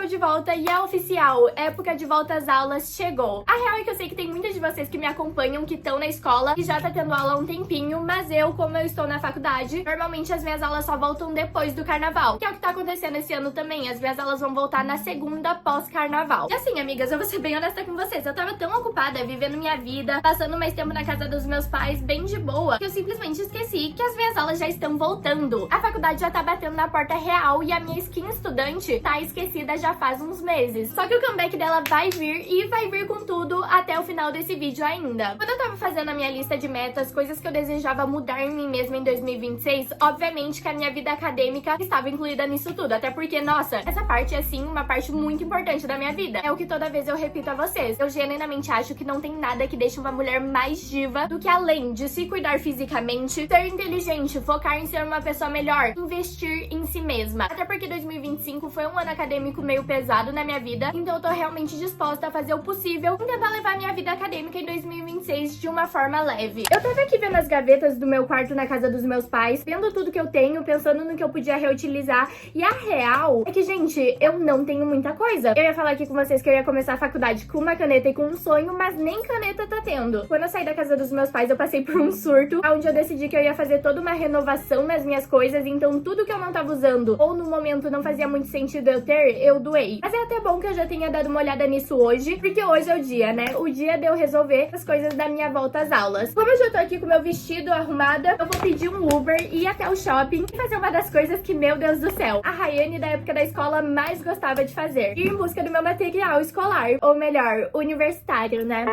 estou de volta e é oficial, época de volta às aulas chegou. A real é que eu sei que tem muitas de vocês que me acompanham, que estão na escola e já tá tendo aula há um tempinho, mas eu, como eu estou na faculdade, normalmente as minhas aulas só voltam depois do carnaval, que é o que tá acontecendo esse ano também. As minhas aulas vão voltar na segunda pós-carnaval. E assim, amigas, eu vou ser bem honesta com vocês, eu tava tão ocupada vivendo minha vida, passando mais tempo na casa dos meus pais, bem de boa, que eu simplesmente esqueci que as minhas aulas já estão voltando. A faculdade já tá batendo na porta real e a minha skin estudante tá esquecida já faz uns meses. Só que o comeback dela vai vir e vai vir com tudo até o final desse vídeo ainda. Quando eu tava fazendo a minha lista de metas, coisas que eu desejava mudar em mim mesma em 2026, obviamente que a minha vida acadêmica estava incluída nisso tudo. Até porque, nossa, essa parte é sim uma parte muito importante da minha vida. É o que toda vez eu repito a vocês. Eu genuinamente acho que não tem nada que deixe uma mulher mais diva do que, além de se cuidar fisicamente, ser inteligente, focar em ser uma pessoa melhor, investir em si mesma. Até porque 2025 foi um ano acadêmico meio pesado na minha vida, então eu tô realmente disposta a fazer o possível em tentar levar minha vida acadêmica em 2026 de uma forma leve. Eu tava aqui vendo as gavetas do meu quarto na casa dos meus pais, vendo tudo que eu tenho, pensando no que eu podia reutilizar, e a real é que, gente, eu não tenho muita coisa. Eu ia falar aqui com vocês que eu ia começar a faculdade com uma caneta e com um sonho, mas nem caneta tá tendo. Quando eu saí da casa dos meus pais, eu passei por um surto, onde eu decidi que eu ia fazer toda uma renovação nas minhas coisas, então tudo que eu não tava usando, ou no momento não fazia muito sentido eu ter, eu doei. Mas é até bom que eu já tenha dado uma olhada nisso hoje, porque hoje é o dia, né? O dia de eu resolver as coisas da minha volta às aulas. Como eu já tô aqui com meu vestido arrumada, eu vou pedir um Uber, ir até o shopping e fazer uma das coisas que, meu Deus do céu, a Rayane da época da escola mais gostava de fazer: ir em busca do meu material escolar, ou melhor, universitário, né?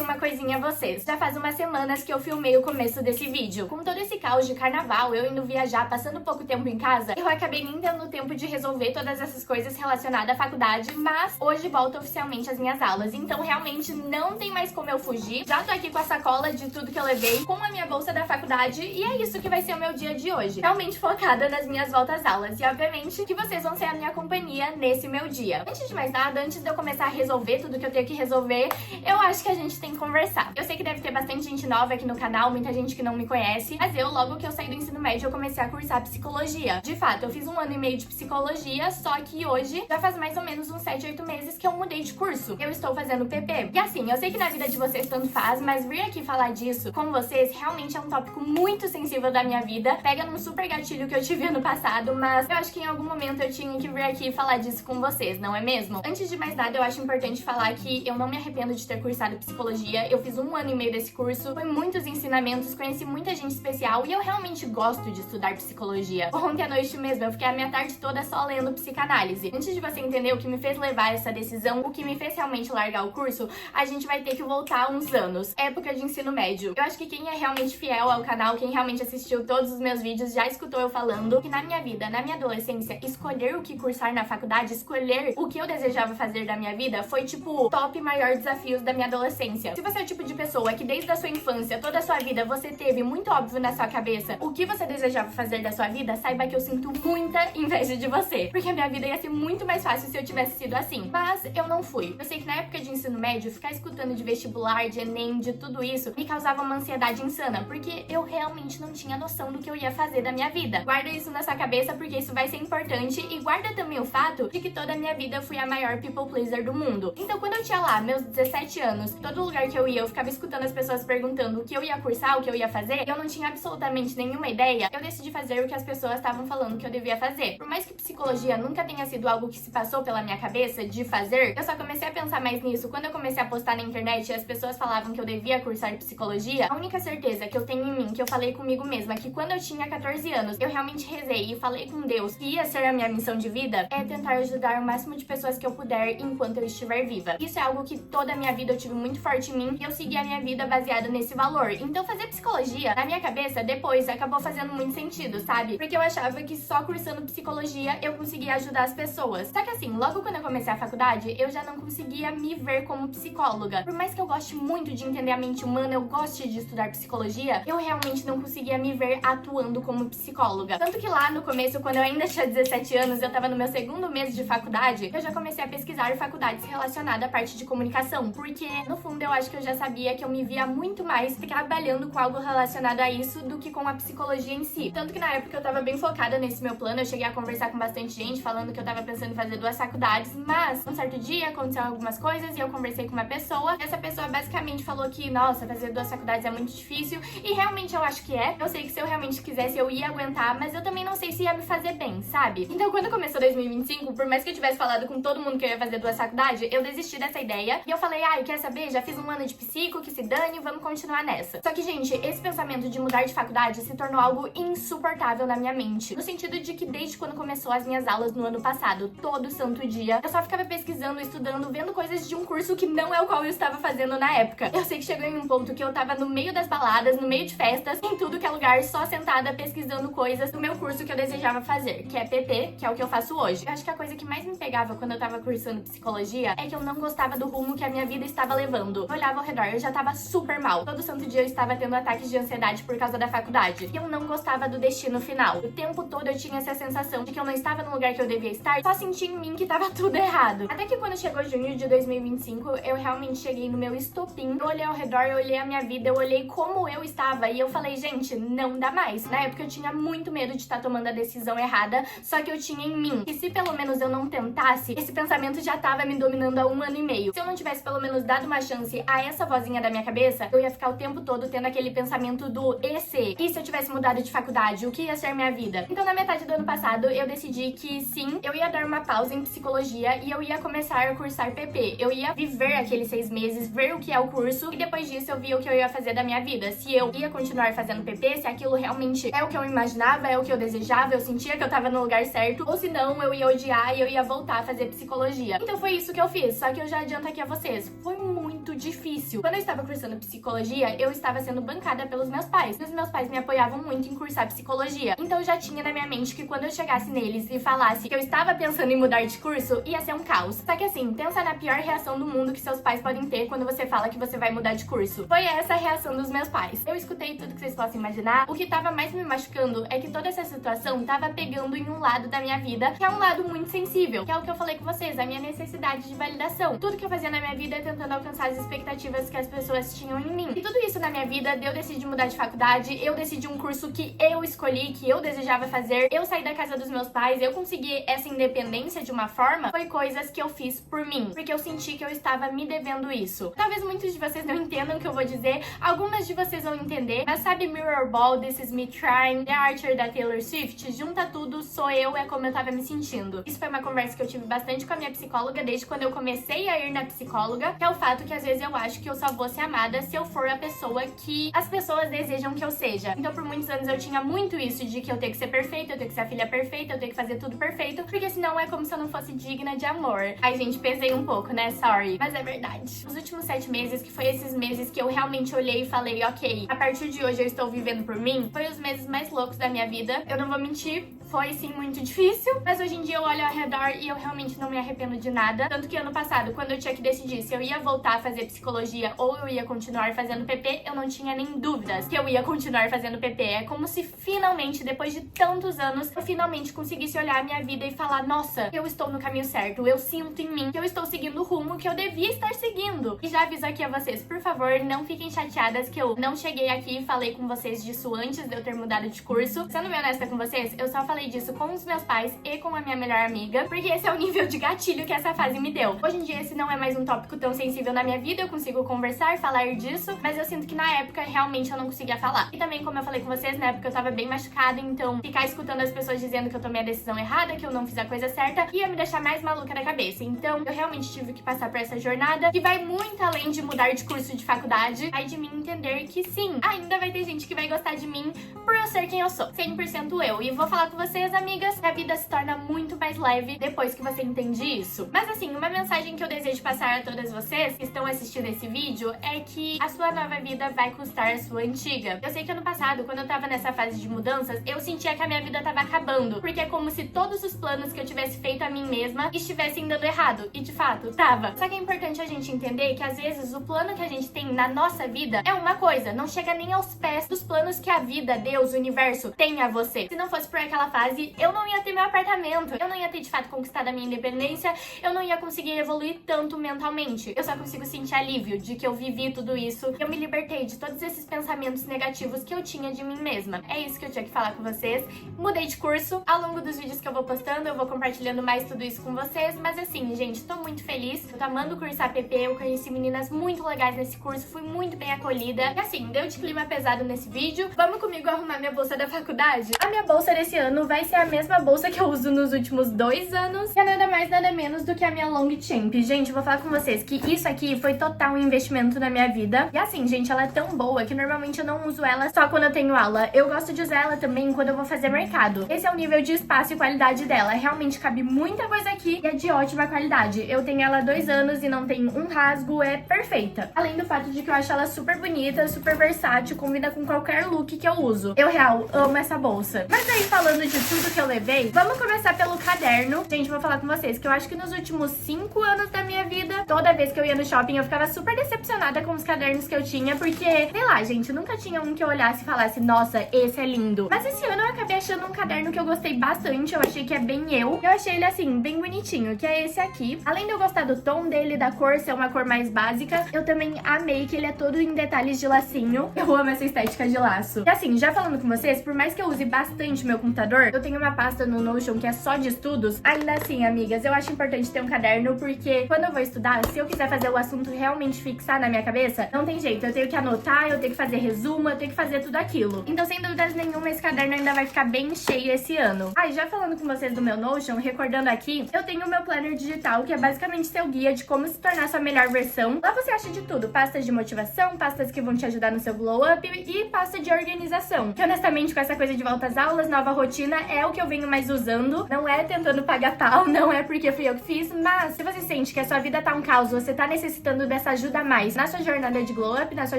Uma coisinha a vocês. Já faz umas semanas que eu filmei o começo desse vídeo. Com todo esse caos de carnaval, eu indo viajar, passando pouco tempo em casa, eu acabei nem tendo tempo de resolver todas essas coisas relacionadas à faculdade, mas hoje volta oficialmente as minhas aulas, então realmente não tem mais como eu fugir. Já tô aqui com a sacola de tudo que eu levei, com a minha bolsa da faculdade, e é isso que vai ser o meu dia de hoje. Realmente focada nas minhas voltas às aulas, e obviamente que vocês vão ser a minha companhia nesse meu dia. Antes de mais nada, antes de eu começar a resolver tudo que eu tenho que resolver, eu acho que a gente tem que conversar. Eu sei que deve ter bastante gente nova aqui no canal, muita gente que não me conhece, mas eu, logo que eu saí do ensino médio, eu comecei a cursar psicologia. De fato, eu fiz 1 ano e meio de psicologia, só que hoje já faz mais ou menos uns 7, 8 meses que eu mudei de curso. Eu estou fazendo PP. E assim, eu sei que na vida de vocês tanto faz, mas vir aqui falar disso com vocês realmente é um tópico muito sensível da minha vida. Pega num super gatilho que eu tive ano passado, mas eu acho que em algum momento eu tinha que vir aqui e falar disso com vocês, não é mesmo? Antes de mais nada, eu acho importante falar que eu não me arrependo de ter cursado psicologia. Eu fiz 1 ano e meio desse curso, foi muitos ensinamentos, conheci muita gente especial e eu realmente gosto de estudar psicologia. Ontem à noite mesmo, eu fiquei a minha tarde toda só lendo psicanálise. Antes de você entender o que me fez levar essa decisão, o que me fez realmente largar o curso, a gente vai ter que voltar uns anos. Época de ensino médio. Eu acho que quem é realmente fiel ao canal, quem realmente assistiu todos os meus vídeos, já escutou eu falando que na minha vida, na minha adolescência, escolher o que cursar na faculdade, escolher o que eu desejava fazer da minha vida, foi tipo o top maior desafios da minha adolescência. Se você é o tipo de pessoa que desde a sua infância, toda a sua vida, você teve muito óbvio na sua cabeça o que você desejava fazer da sua vida, saiba que eu sinto muita inveja de você, porque a minha vida ia ser muito mais fácil se eu tivesse sido assim. Mas eu não fui. Eu sei que na época de ensino médio, ficar escutando de vestibular, de Enem, de tudo isso, me causava uma ansiedade insana, porque eu realmente não tinha noção do que eu ia fazer da minha vida. Guarda isso na sua cabeça, porque isso vai ser importante, e guarda também o fato de que toda a minha vida eu fui a maior people pleaser do mundo. Então quando eu tinha lá meus 17 anos, todo lugar que eu ia, eu ficava escutando as pessoas perguntando o que eu ia cursar, o que eu ia fazer, eu não tinha absolutamente nenhuma ideia, eu decidi fazer o que as pessoas estavam falando que eu devia fazer. Por mais que psicologia nunca tenha sido algo que se passou pela minha cabeça de fazer, eu só comecei a pensar mais nisso quando eu comecei a postar na internet e as pessoas falavam que eu devia cursar psicologia. A única certeza que eu tenho em mim, que eu falei comigo mesma, que quando eu tinha 14 anos, eu realmente rezei e falei com Deus que ia ser a minha missão de vida, é tentar ajudar o máximo de pessoas que eu puder enquanto eu estiver viva. Isso é algo que toda a minha vida eu tive muito forte em mim, e eu segui a minha vida vida baseada nesse valor. Então fazer psicologia, na minha cabeça, depois acabou fazendo muito sentido, sabe? Porque eu achava que só cursando psicologia eu conseguia ajudar as pessoas. Só que assim, logo quando eu comecei a faculdade, eu já não conseguia me ver como psicóloga. Por mais que eu goste muito de entender a mente humana, eu goste de estudar psicologia, eu realmente não conseguia me ver atuando como psicóloga. Tanto que lá no começo, quando eu ainda tinha 17 anos, eu tava no meu segundo mês de faculdade, eu já comecei a pesquisar faculdades relacionadas à parte de comunicação, porque no fundo eu acho que eu já sabia que eu me via muito mais trabalhando com algo relacionado a isso do que com a psicologia em si. Tanto que na época eu tava bem focada nesse meu plano, eu cheguei a conversar com bastante gente falando que eu tava pensando em fazer 2 faculdades, mas um certo dia aconteceram algumas coisas e eu conversei com uma pessoa. Essa pessoa basicamente falou que, nossa, fazer 2 faculdades é muito difícil, e realmente eu acho que é. Eu sei que se eu realmente quisesse eu ia aguentar, mas eu também não sei se ia me fazer bem, sabe? Então quando começou 2025, por mais que eu tivesse falado com todo mundo que eu ia fazer 2 faculdades, eu desisti dessa ideia e eu falei, ai, quer saber? Já fiz um ano de psico, que se dane, vamos continuar nessa. Só que, gente, esse pensamento de mudar de faculdade se tornou algo insuportável na minha mente, no sentido de que desde quando começou as minhas aulas no ano passado, todo santo dia, eu só ficava pesquisando, estudando, vendo coisas de um curso que não é o qual eu estava fazendo na época. Eu sei que chegou em um ponto que eu tava no meio das baladas, no meio de festas, em tudo que é lugar, só sentada pesquisando coisas do meu curso que eu desejava fazer, que é PP, que é o que eu faço hoje. Eu acho que a coisa que mais me pegava quando eu tava cursando psicologia é que eu não gostava do rumo que a minha vida estava levando. Eu olhava ao redor, eu já tava super mal. Todo santo dia eu estava tendo ataques de ansiedade por causa da faculdade. E eu não gostava do destino final. O tempo todo eu tinha essa sensação de que eu não estava no lugar que eu devia estar, só senti em mim que tava tudo errado. Até que quando chegou junho de 2025, eu realmente cheguei no meu estopim. Eu olhei ao redor, eu olhei a minha vida, eu olhei como eu estava e eu falei, gente, não dá mais. Na época eu tinha muito medo de estar tomando a decisão errada, só que eu tinha em mim que se pelo menos eu não tentasse, esse pensamento já tava me dominando há 1 ano e meio. Se eu não tivesse pelo menos dado uma chance a essa vozinha da minha cabeça, eu ia ficar o tempo todo tendo aquele pensamento do e se eu tivesse mudado de faculdade, o que ia ser minha vida? Então na metade do ano passado eu decidi que sim, eu ia dar uma pausa em psicologia e eu ia começar a cursar PP. Eu ia viver aqueles 6 meses, ver o que é o curso e depois disso eu via o que eu ia fazer da minha vida. Se eu ia continuar fazendo PP, se aquilo realmente é o que eu imaginava, é o que eu desejava, eu sentia que eu tava no lugar certo, ou se não, eu ia odiar e eu ia voltar a fazer psicologia. Então foi isso que eu fiz, só que eu já adianto aqui a vocês, foi muito difícil. Quando eu estava cursando psicologia, eu estava sendo bancada pelos meus pais. E os meus pais me apoiavam muito em cursar psicologia. Então eu já tinha na minha mente que quando eu chegasse neles e falasse que eu estava pensando em mudar de curso, ia ser um caos. Só que assim, pensa na pior reação do mundo que seus pais podem ter quando você fala que você vai mudar de curso. Foi essa a reação dos meus pais. Eu escutei tudo que vocês possam imaginar. O que tava mais me machucando é que toda essa situação tava pegando em um lado da minha vida, que é um lado muito sensível, que é o que eu falei com vocês, a minha necessidade de validação. Tudo que eu fazia na minha vida é tentando alcançar as expectativas que as pessoas tinham em mim. E tudo isso na minha vida, eu decidi mudar de faculdade, eu decidi um curso que eu escolhi, que eu desejava fazer, eu saí da casa dos meus pais, eu consegui essa independência de uma forma, foi coisas que eu fiz por mim, porque eu senti que eu estava me devendo isso. Talvez muitos de vocês não entendam o que eu vou dizer, algumas de vocês vão entender, mas sabe Mirrorball, This Is Me Trying, The Archer da Taylor Swift? Junta tudo, sou eu, é como eu tava me sentindo. Isso foi uma conversa que eu tive bastante com a minha psicóloga desde quando eu comecei a ir na psicóloga, que é o fato que às vezes eu acho que eu só vou ser amada se eu for a pessoa que as pessoas desejam que eu seja. Então por muitos anos eu tinha muito isso de que eu tenho que ser perfeita, eu tenho que ser a filha perfeita, eu tenho que fazer tudo perfeito, porque senão é como se eu não fosse digna de amor. Ai gente, pesei um pouco, né? Sorry. Mas é verdade. Os últimos 7 meses, que foi esses meses que eu realmente olhei e falei, ok, a partir de hoje eu estou vivendo por mim, foi os meses mais loucos da minha vida. Eu não vou mentir, foi sim muito difícil, mas hoje em dia eu olho ao redor e eu realmente não me arrependo de nada. Tanto que ano passado, quando eu tinha que decidir se eu ia voltar a fazer psicologia ou eu ia continuar fazendo PP, eu não tinha nem dúvidas que eu ia continuar fazendo PP. É como se finalmente, depois de tantos anos, eu finalmente conseguisse olhar a minha vida e falar, nossa, eu estou no caminho certo, eu sinto em mim que eu estou seguindo o rumo que eu devia estar seguindo. E já aviso aqui a vocês, por favor, não fiquem chateadas que eu não cheguei aqui e falei com vocês disso antes de eu ter mudado de curso. Sendo bem honesta com vocês, eu só falei disso com os meus pais e com a minha melhor amiga, porque esse é o nível de gatilho que essa fase me deu. Hoje em dia esse não é mais um tópico tão sensível na minha vida, eu consigo conversar, falar disso, mas eu sinto que na época realmente eu não conseguia falar. E também, como eu falei com vocês, na época eu tava bem machucada, então ficar escutando as pessoas dizendo que eu tomei a decisão errada, que eu não fiz a coisa certa, ia me deixar mais maluca da cabeça. Então eu realmente tive que passar por essa jornada, que vai muito além de mudar de curso de faculdade, vai de mim entender que sim, ainda vai ter gente que vai gostar de mim por eu ser quem eu sou, 100% eu. E vou falar com vocês, amigas, que a vida se torna muito mais leve depois que você entende isso. Mas assim, uma mensagem que eu desejo passar a todas vocês que estão assistindo esse vídeo é que a sua nova vida vai custar a sua antiga. Eu sei que ano passado, quando eu tava nessa fase de mudanças, eu sentia que a minha vida tava acabando, porque é como se todos os planos que eu tivesse feito a mim mesma estivessem dando errado, e de fato, tava. Só que é importante a gente entender que às vezes o plano que a gente tem na nossa vida é uma coisa, não chega nem aos pés dos planos que a vida, Deus, o universo tem a você. Se não fosse por aquela fase, eu não ia ter meu apartamento, eu não ia ter de fato conquistado a minha independência, eu não ia conseguir evoluir tanto mentalmente. Eu só consigo sentir alívio de que eu vivi tudo isso, eu me libertei de todos esses pensamentos negativos que eu tinha de mim mesma. É isso que eu tinha que falar com vocês. Mudei de curso, ao longo dos vídeos que eu vou postando, eu vou compartilhando mais tudo isso com vocês, mas assim, gente, tô muito feliz. Eu tô amando o curso APP, eu conheci meninas muito legais nesse curso, fui muito bem acolhida. E assim, deu de clima pesado nesse vídeo. Vamos comigo arrumar minha bolsa da faculdade? A minha bolsa desse ano vai ser a mesma bolsa que eu uso nos últimos 2 anos, que é nada mais, nada menos do que a minha Longchamp. Gente, eu vou falar com vocês que isso aqui foi total um investimento na minha vida. E assim, gente, ela é tão boa que normalmente eu não uso ela só quando eu tenho aula. Eu gosto de usar ela também quando eu vou fazer mercado. Esse é o nível de espaço e qualidade dela. Realmente cabe muita coisa aqui e é de ótima qualidade. Eu tenho ela há 2 anos e não tem um rasgo, é perfeita. Além do fato de que eu acho ela super bonita, super versátil, combina com qualquer look que eu uso. Eu, real, amo essa bolsa. Mas aí, falando de tudo que eu levei, vamos começar pelo caderno. Gente, vou falar com vocês que eu acho que nos últimos 5 anos da minha vida, toda vez que eu ia no shopping, eu ficava super decepcionada com os cadernos que eu tinha, porque, sei lá, gente, nunca tinha um que eu olhasse e falasse, nossa, esse é lindo. Mas esse ano eu acabei achando um caderno que eu gostei bastante, eu achei que é bem eu achei ele, assim, bem bonitinho, que é esse aqui. Além de eu gostar do tom dele, da cor, ser uma cor mais básica, eu também amei que ele é todo em detalhes de lacinho. Eu amo essa estética de laço. E assim, já falando com vocês, por mais que eu use bastante meu computador, eu tenho uma pasta no Notion que é só de estudos. Ainda assim, amigas, eu acho importante ter um caderno, porque quando eu vou estudar, se eu quiser fazer o assunto realmente fixar na minha cabeça, não tem jeito. Eu tenho que anotar, eu tenho que fazer resumo, eu tenho que fazer tudo aquilo. Então, sem dúvidas nenhuma, esse caderno ainda vai ficar bem cheio esse ano. Ah, e já falando com vocês do meu Notion, recordando aqui, eu tenho o meu planner digital, que é basicamente seu guia de como se tornar sua melhor versão. Lá você acha de tudo, pastas de motivação, pastas que vão te ajudar no seu glow up e pasta de organização. Que honestamente, com essa coisa de volta às aulas, nova rotina, é o que eu venho mais usando. Não é tentando pagar pau, não é porque fui eu que fiz, mas se você sente que a sua vida tá um caos, você tá necessitando dessa ajuda a mais na sua jornada de glow up, na sua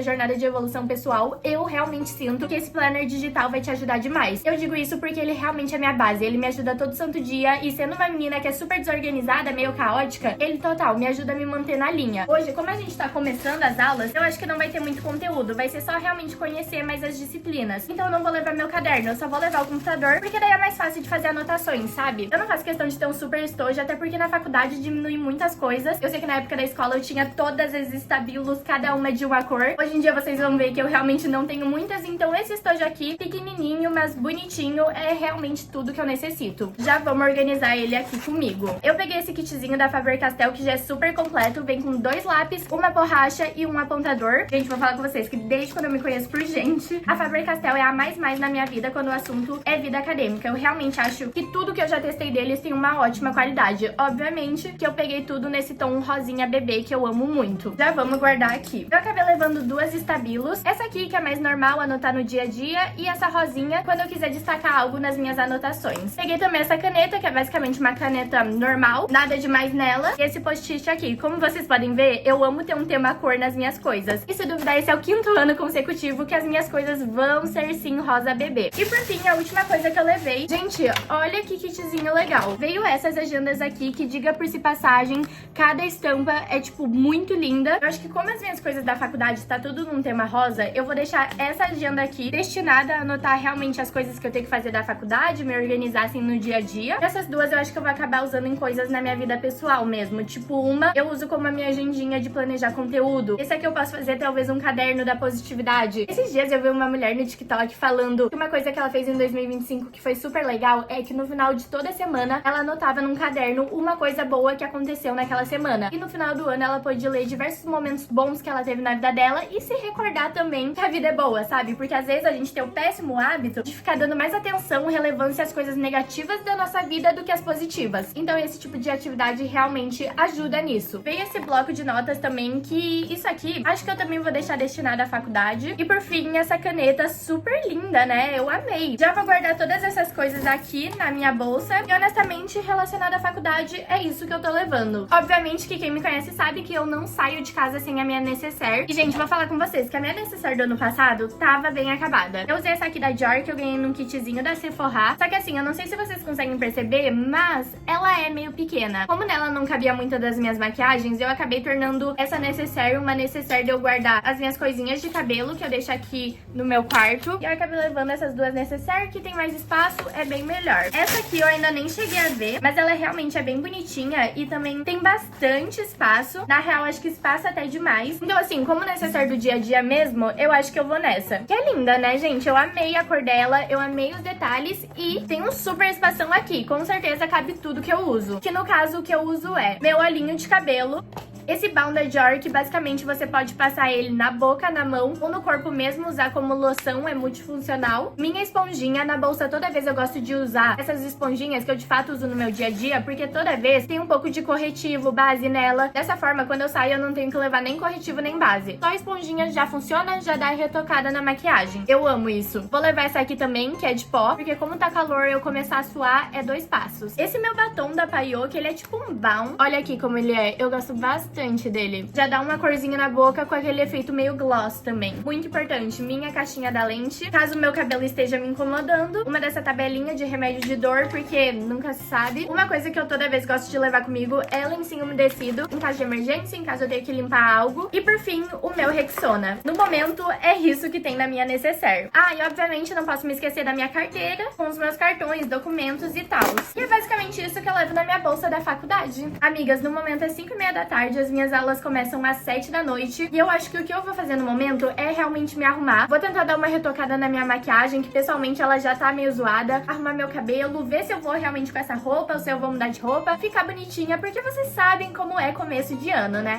jornada de evolução pessoal, eu realmente sinto que esse planner digital vai te ajudar demais. Eu digo isso porque ele realmente é minha base, ele me ajuda todo santo dia, e sendo uma menina que é super desorganizada, meio caótica, ele total me ajuda a me manter na linha. Hoje, como a gente tá começando as aulas, eu acho que não vai ter muito conteúdo, vai ser só realmente conhecer mais as disciplinas. Então eu não vou levar meu caderno, eu só vou levar o computador, porque daí é mais fácil de fazer anotações, sabe? Eu não faço questão de ter um super estojo, até porque na faculdade diminui muitas coisas. Eu sei que na época da escola eu tinha todas as estabilos, cada uma de uma cor. Hoje em dia vocês vão ver que eu realmente não tenho muitas, então esse estojo aqui, pequenininho, mas bonitinho, é realmente tudo que eu necessito. Já vamos organizar ele aqui comigo. Eu peguei esse kitzinho da Faber-Castell, que já é super completo, vem com 2 lápis, uma borracha e um apontador. Gente, vou falar com vocês que desde quando eu me conheço por gente, a Faber-Castell é a mais na minha vida quando o assunto é vida acadêmica. Eu realmente acho que tudo que eu já testei deles tem uma ótima qualidade. Obviamente que eu peguei tudo nesse tom rosinha bebê, que eu amo muito. Já vamos guardar aqui. Eu acabei levando 2 estabilos. Essa aqui, que é mais normal anotar no dia a dia, e essa rosinha, quando eu quiser destacar algo nas minhas anotações. Peguei também essa caneta, que é basicamente uma caneta normal, nada demais nela. E esse post-it aqui. Como vocês podem ver, eu amo ter um tema cor nas minhas coisas. E se duvidar, esse é o 5º ano consecutivo que as minhas coisas vão ser sim rosa bebê. E por fim, a última coisa que eu levei. Gente, olha que kitzinho legal. Veio essas agendas aqui, que diga por si passagem, cada estampa é, tipo, muito linda. Eu acho que como as minhas coisas da faculdade tá tudo num tema rosa, eu vou deixar essa agenda aqui destinada a anotar realmente as coisas que eu tenho que fazer da faculdade, me organizar assim no dia a dia. Essas 2 eu acho que eu vou acabar usando em coisas na minha vida pessoal mesmo. Tipo, uma eu uso como a minha agendinha de planejar conteúdo. Esse aqui eu posso fazer talvez um caderno da positividade. Esses dias eu vi uma mulher no TikTok falando que uma coisa que ela fez em 2025 que foi super legal é que no final de toda semana ela anotava num caderno uma coisa boa que aconteceu naquela semana. E no final do ano ela pôde ler diversos momentos bons que ela teve na vida dela e se recordar também que a vida é boa, sabe? Porque às vezes a gente tem o péssimo hábito de ficar dando mais atenção, relevância às coisas negativas da nossa vida do que às positivas. Então esse tipo de atividade realmente ajuda nisso. Veio esse bloco de notas também, que isso aqui acho que eu também vou deixar destinado à faculdade. E por fim, essa caneta super linda, né? Eu amei. Já vou guardar todas essas coisas aqui na minha bolsa. E honestamente, relacionado à faculdade, é isso que eu tô levando. Obviamente que quem me conhece sabe que eu não saio de casa sem a minha necessidade necessaire. E, gente, vou falar com vocês que a minha necessaire do ano passado tava bem acabada. Eu usei essa aqui da Dior, que eu ganhei num kitzinho da Sephora. Só que assim, eu não sei se vocês conseguem perceber, mas ela é meio pequena. Como nela não cabia muita das minhas maquiagens, eu acabei tornando essa necessaire uma necessaire de eu guardar as minhas coisinhas de cabelo, que eu deixo aqui no meu quarto. E eu acabei levando essas duas necessaire, que tem mais espaço, é bem melhor. Essa aqui eu ainda nem cheguei a ver, mas ela realmente é bem bonitinha e também tem bastante espaço. Na real, acho que espaço até demais. Então assim, como necessaire do dia a dia mesmo, eu acho que eu vou nessa. Que é linda, né, gente? Eu amei a cor dela, eu amei os detalhes e tem um super espação aqui. Com certeza cabe tudo que eu uso. Que no caso, o que eu uso é meu olhinho de cabelo, esse balm da Dior, que basicamente você pode passar ele na boca, na mão ou no corpo mesmo, usar como loção, é multifuncional. Minha esponjinha, na bolsa toda vez eu gosto de usar essas esponjinhas que eu de fato uso no meu dia a dia, porque toda vez tem um pouco de corretivo, base nela. Dessa forma, quando eu saio, eu não tenho que levar nem corretivo nem base. Só a esponjinha já funciona, já dá retocada na maquiagem. Eu amo isso. Vou levar essa aqui também, que é de pó, porque como tá calor, eu começar a suar é 2 passos. Esse meu batom da Payot, que ele é tipo um balm. Olha aqui como ele é, eu gosto bastante dele. Já dá uma corzinha na boca com aquele efeito meio gloss também. Muito importante, minha caixinha da lente, caso o meu cabelo esteja me incomodando. Uma dessa tabelinha de remédio de dor, porque nunca se sabe. Uma coisa que eu toda vez gosto de levar comigo é lencinho umedecido, em caso de emergência, em caso eu tenha que limpar algo. E por fim, o meu Rexona. No momento, é isso que tem na minha necessaire. Ah, e obviamente não posso me esquecer da minha carteira, com os meus cartões, documentos e tal. E é basicamente isso que eu levo na minha bolsa da faculdade. Amigas, no momento é 5h30 da tarde, as minhas aulas começam às 7 da noite e eu acho que o que eu vou fazer no momento é realmente me arrumar. Vou tentar dar uma retocada na minha maquiagem, que pessoalmente ela já tá meio zoada, arrumar meu cabelo, ver se eu vou realmente com essa roupa ou se eu vou mudar de roupa, ficar bonitinha, porque vocês sabem como é começo de ano, né?